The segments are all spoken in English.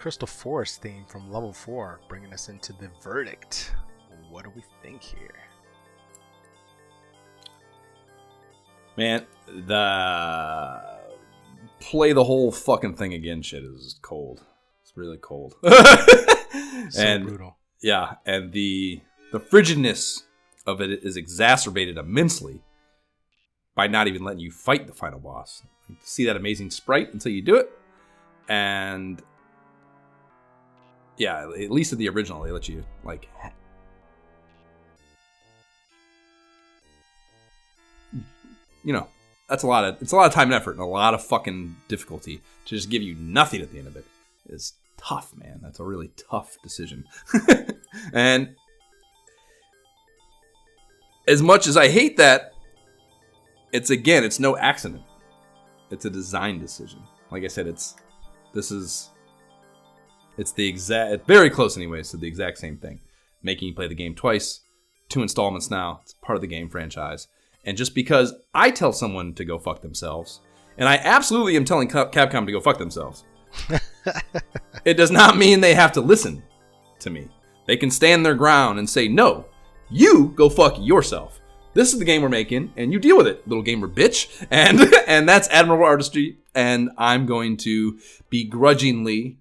Crystal Forest theme from level 4, bringing us into the verdict. What do we think here? Man, the play the whole fucking thing again shit is cold. It's really cold. So brutal. Yeah, and the frigidness of it is exacerbated immensely by not even letting you fight the final boss. You see that amazing sprite until you do it. And yeah, at least in the original, they let you like it's a lot of time and effort and a lot of fucking difficulty to just give you nothing at the end of it. It's tough, man. That's a really tough decision. And as much as I hate that, it's no accident. It's a design decision. Like I said, it's very close anyways to the exact same thing. Making you play the game twice, 2 installments now. It's part of the game franchise. And just because I tell someone to go fuck themselves, and I absolutely am telling Capcom to go fuck themselves, it does not mean they have to listen to me. They can stand their ground and say, no, you go fuck yourself. This is the game we're making, and you deal with it, little gamer bitch. And that's admirable artistry, and I'm going to begrudgingly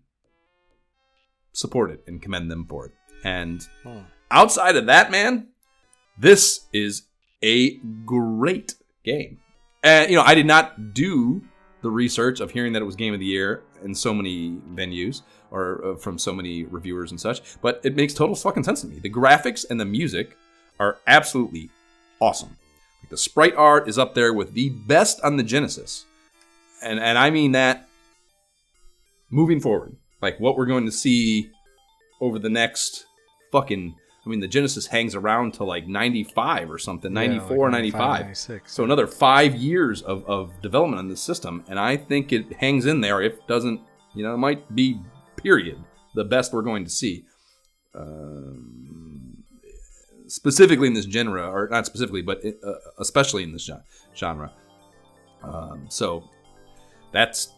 support it and commend them for it. And outside of that, man, this is a great game. And, I did not do the research of hearing that it was Game of the Year in so many venues or from so many reviewers and such, but it makes total fucking sense to me. The graphics and the music are absolutely awesome. Like the sprite art is up there with the best on the Genesis. And I mean that moving forward. Like what we're going to see over the next fucking... the Genesis hangs around to like 95 or something, 94, like 95. 96. So another 5 years of development on this system. And I think it hangs in there. If it doesn't, it might be, period, the best we're going to see. Specifically in this genre, or not specifically, but especially in this genre. So that's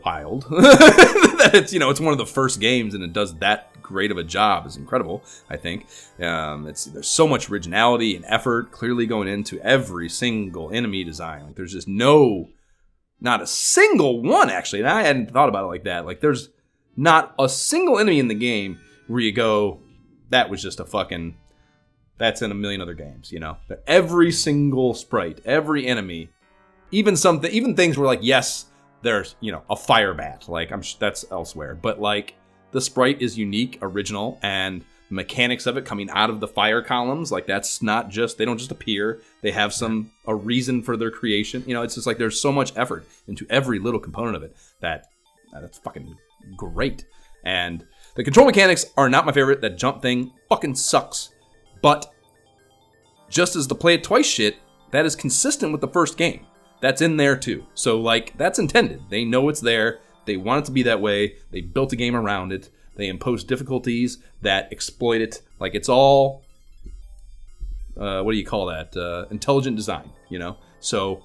wild. That it's one of the first games and it does that great of a job is incredible. I think there's so much originality and effort clearly going into every single enemy design. Like there's just not a single one actually, and I hadn't thought about it like that. Like there's not a single enemy in the game where you go, that was just that's in a million other games. That every single sprite, every enemy, even things where like yes, there's a fire bat, like that's elsewhere, but like the sprite is unique, original, and the mechanics of it coming out of the fire columns, like that's not just, they don't just appear, they have a reason for their creation. It's just like there's so much effort into every little component of it that's fucking great. And the control mechanics are not my favorite. That jump thing fucking sucks. But just as the play it twice shit, that is consistent with the first game. That's in there too. So like that's intended. They know it's there. They want it to be that way. They built a game around it. They imposed difficulties that exploit it. Like it's all, what do you call that? Intelligent design, So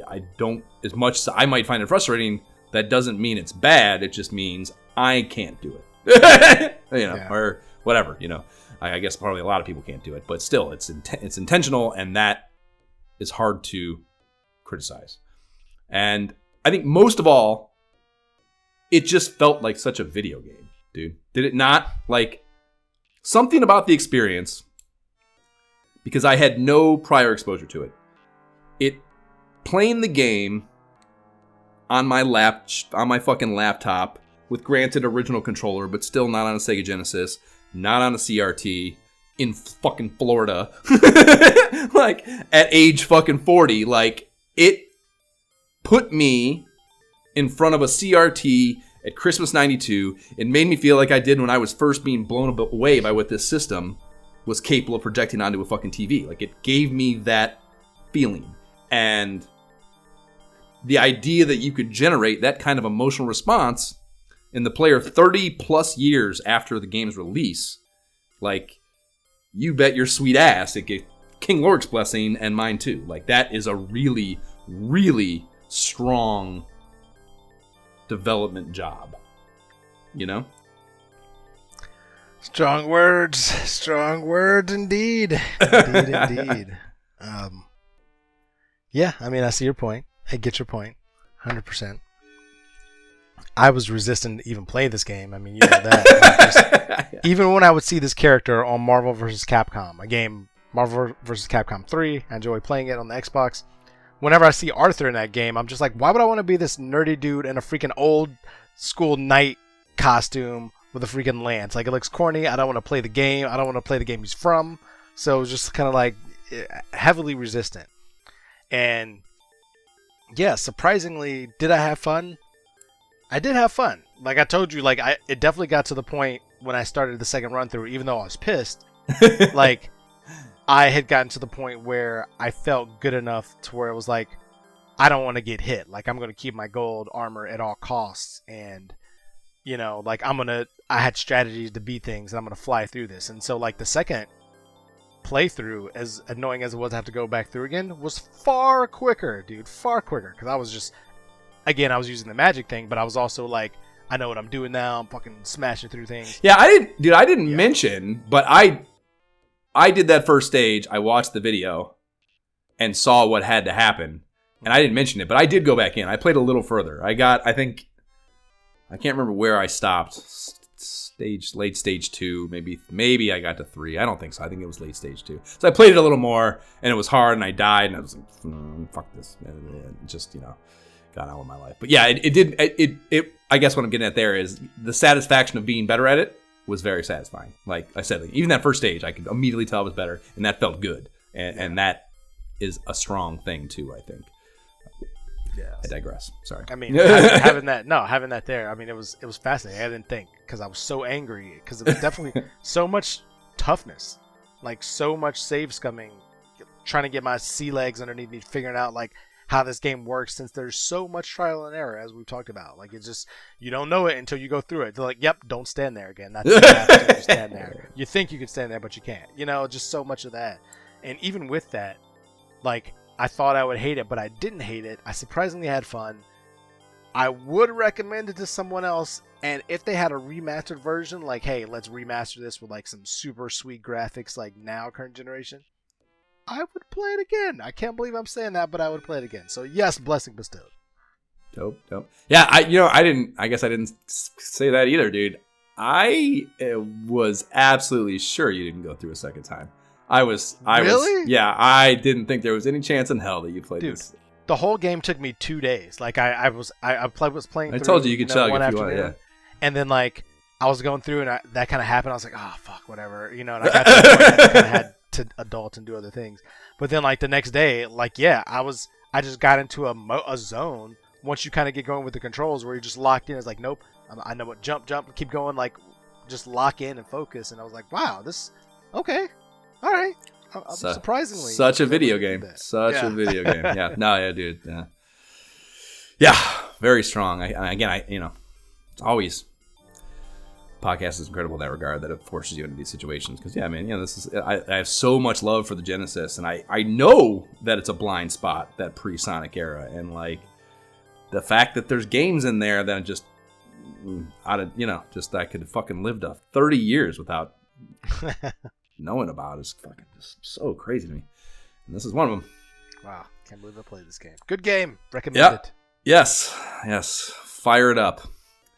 I don't, as much as I might find it frustrating, that doesn't mean it's bad. It just means I can't do it, or whatever, I guess probably a lot of people can't do it, but still it's intentional, and that is hard to criticize. And I think most of all, it just felt like such a video game, dude. Did it not? Like, something about the experience, because I had no prior exposure to it. Playing the game on my fucking laptop, with granted original controller, but still not on a Sega Genesis, not on a CRT, in fucking Florida, like, at age fucking 40, like, it put me in front of a CRT at Christmas 92. It made me feel like I did when I was first being blown away by what this system was capable of projecting onto a fucking TV. Like, it gave me that feeling. And the idea that you could generate that kind of emotional response in the player 30 plus years after the game's release, like, you bet your sweet ass it gave King Lorik's blessing and mine too. Like, that is a really, really strong development job. you know? Strong words indeed. Indeed. Yeah, I mean, I see your point. I get your point, 100%. I was resistant to even play this game. I mean, you know that. Even when I would see this character on Marvel vs. Capcom, a game, Marvel vs. Capcom 3, I enjoy playing it on the Xbox. Whenever I see Arthur in that game, I'm just like, why would I want to be this nerdy dude in a freaking old school knight costume with a freaking lance? Like, it looks corny. I don't want to play the game. I don't want to play the game he's from. So it was just kind of like heavily resistant. And yeah, surprisingly, did I have fun? I did have fun. Like I told you, like it definitely got to the point when I started the second run through, even though I was pissed, like I had gotten to the point where I felt good enough to where it was like, I don't want to get hit. Like I'm going to keep my gold armor at all costs. And, you know, like I had strategies to beat things and I'm going to fly through this. And so like the second playthrough, as annoying as it was to have to go back through again, was far quicker, dude. Far quicker. Because I was just, again, I was using the magic thing, but I was also like, I know what I'm doing now. I'm fucking smashing through things. Yeah, I didn't mention, but I did that first stage. I watched the video and saw what had to happen. And I didn't mention it, but I did go back in. I played a little further. I can't remember where I stopped. Late stage 2, maybe I got to 3. I don't think so. I think it was late stage 2. So I played it a little more, and it was hard, and I died, and I was like, fuck this. And just, you know, got out of my life. But yeah, it I guess what I'm getting at there is the satisfaction of being better at it was very satisfying. Like I said, even that first stage, I could immediately tell it was better, and that felt good. And that is a strong thing, too, I think. Yeah, I digress. Sorry. I mean, having that there. I mean, it was fascinating. I didn't think because I was so angry because it was definitely so much toughness, like so much save scumming, trying to get my sea legs underneath me, figuring out like how this game works. Since there's so much trial and error, as we've talked about, like it's just you don't know it until you go through it. They're like, "Yep, don't stand there again." That's what happens when you stand there. You think you can stand there, but you can't. You know, just so much of that. And even with that, like. I thought I would hate it, but I didn't hate it. I surprisingly had fun. I would recommend it to someone else. And if they had a remastered version, like, hey, let's remaster this with like some super sweet graphics, like now current generation, I would play it again. I can't believe I'm saying that, but I would play it again. So yes, blessing bestowed. Dope. Yeah, I guess I didn't say that either, dude. I was absolutely sure you didn't go through a second time. I was really? Yeah, I didn't think there was any chance in hell that you played this. The whole game took me 2 days. Like I was playing. I told you could chug one if you afternoon, want. Yeah. And then like I was going through and that kind of happened. I was like, oh fuck, whatever, you know. And I got to the point I kind of had to adult and do other things. But then like the next day, like yeah, I just got into a zone. Once you kind of get going with the controls, where you're just locked in. It's like nope, I know what jump, keep going, like just lock in and focus. And I was like, wow, this okay. All right. Surprisingly. Such a video game. A video game. Yeah. No, yeah, dude. Yeah. Very strong. It's always podcast is incredible in that regard that it forces you into these situations. Because, yeah, man, I have so much love for the Genesis. And I know that it's a blind spot, that pre-Sonic era. And, like, the fact that there's games in there that just, I could fucking lived 30 years without... knowing about is fucking just so crazy to me. And this is one of them. Wow. Can't believe I played this game. Good game. Recommend it. Yes. Fire it up.